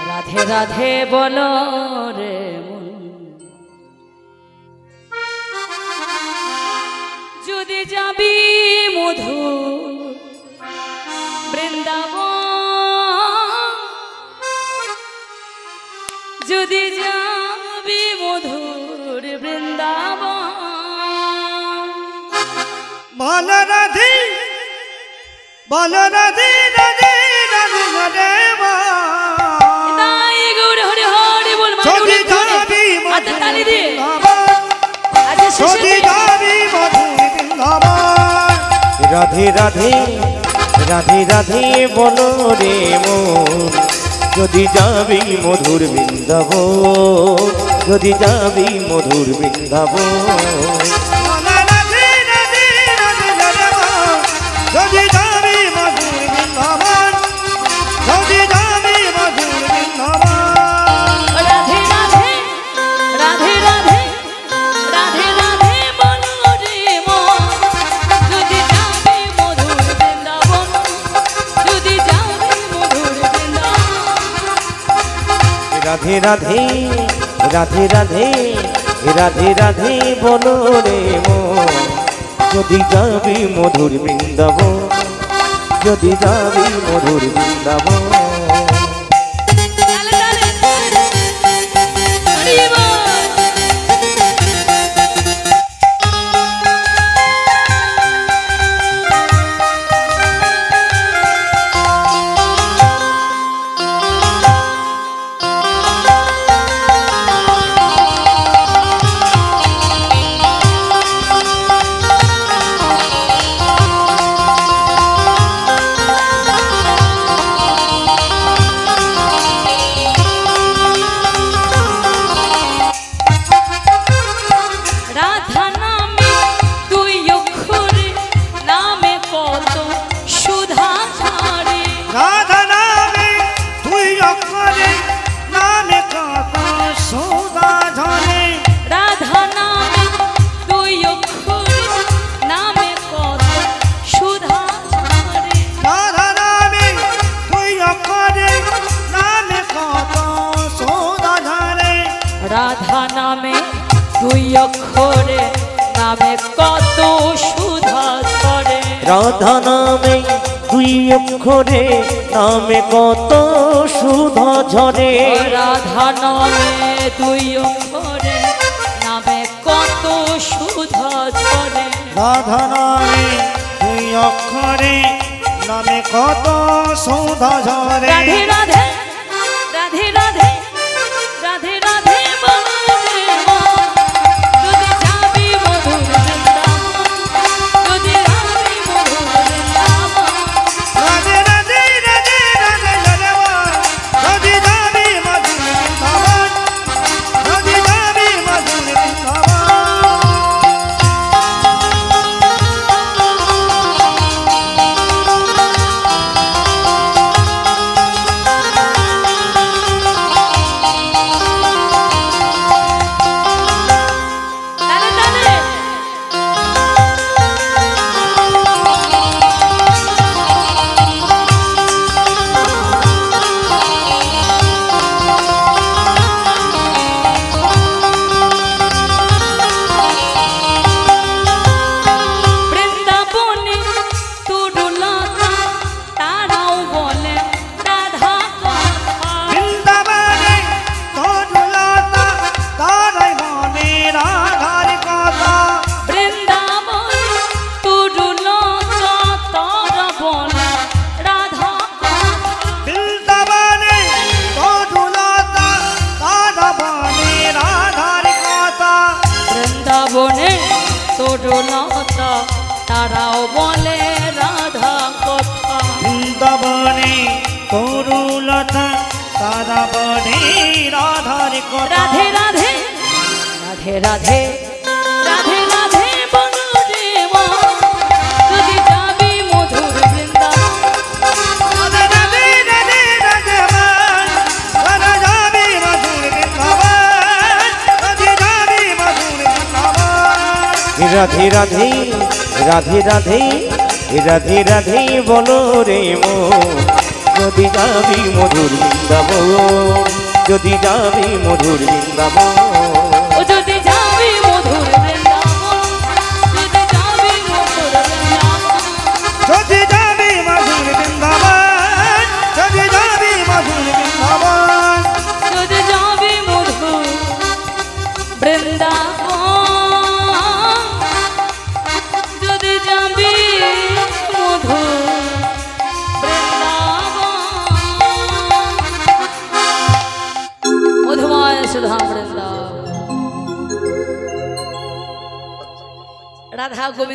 রাধে রাধে বলো রে মন, যদি যাবি মধু বৃন্দাবন, যদি যাবি মধুর বৃন্দাবন। বল রাধে বল রাধে রাধে রাধে রাধে তাই গৌর হরি হরি বল যদি যাবি হাতে তালি দিয়ে যদি যাবি মধুর বৃন্দাবন। রাধে রাধে রাধে রাধে বলো রে মন, যদি যাবি মধুর বৃন্দাবন, যদি যাবি মধুর বৃন্দাবন। যদি যাবি মধুর বৃন্দাবন, যদি যাবি মধুর বৃন্দাবন। রাধে রাধে রাধে রাধে রাধে রাধে বলো রে মন, যদি যাবি মধুর বৃন্দাবন, যদি যাবি মধুর বৃন্দাবন। রাধে রাধে রাধে রাধে রাধে রাধে বলো রে মন, যদি যাবি মধুর বৃন্দাবন, যদি যাবি মধুর বৃন্দাবন। রাধা নামে দুই অক্ষরে নামে কত সুধা ঝরে, রাধা নামে দুই অক্ষরে নামে কত সুধা ঝরে। রাধা নামে দুই অক্ষরে নামে কত সুধা ঝরে। রাধা নামে দুই অক্ষরে নামে কত সুধা ঝরে। রাধে রাধে রাধে রাধে রাধে রাধে বলো রে মন, যদি যাবি মধুর বৃন্দাবন, যদি যাবি মধুর বৃন্দাবন। রাধে রাধে রাধে রাধে রাধে যদি যাবি মধুর বৃন্দাবন, যদি যাবি মধুর বৃন্দাবন। তরুণতা তারাও বলে রাধা কথা, বৃন্দাবনে তরুলতা তারা বলে রাধার কথা। রাধে রাধে রাধে রাধে রাধে রাধে বলো রে মন, যদি যাবি মধুর বৃন্দাবন। রাধে রাধে রাধে রাধে মন, রাধা যাবি মধুর বৃন্দাবন, যদি যাবি মধুর বৃন্দাবন। রাধে রাধে রাধে রাধে রাধে রাধে বলো রে মন, যদি যাবি মধুর বৃন্দাবন যদি যাবি মধুর বৃন্দাবন ও যদি যাবি মধুর বৃন্দাবন যদি যাবি মধুর বৃন্দাবন যদি যাবি মধুর বৃন্দাবন যদি যাবি মধুর বৃন্দাবন যদি যাবি মধুর বৃন্দাবন যদি যাবি মধুর বৃন্দাবন মধুময় সুধা বৃন্দাবন রাধা গোবিন্দ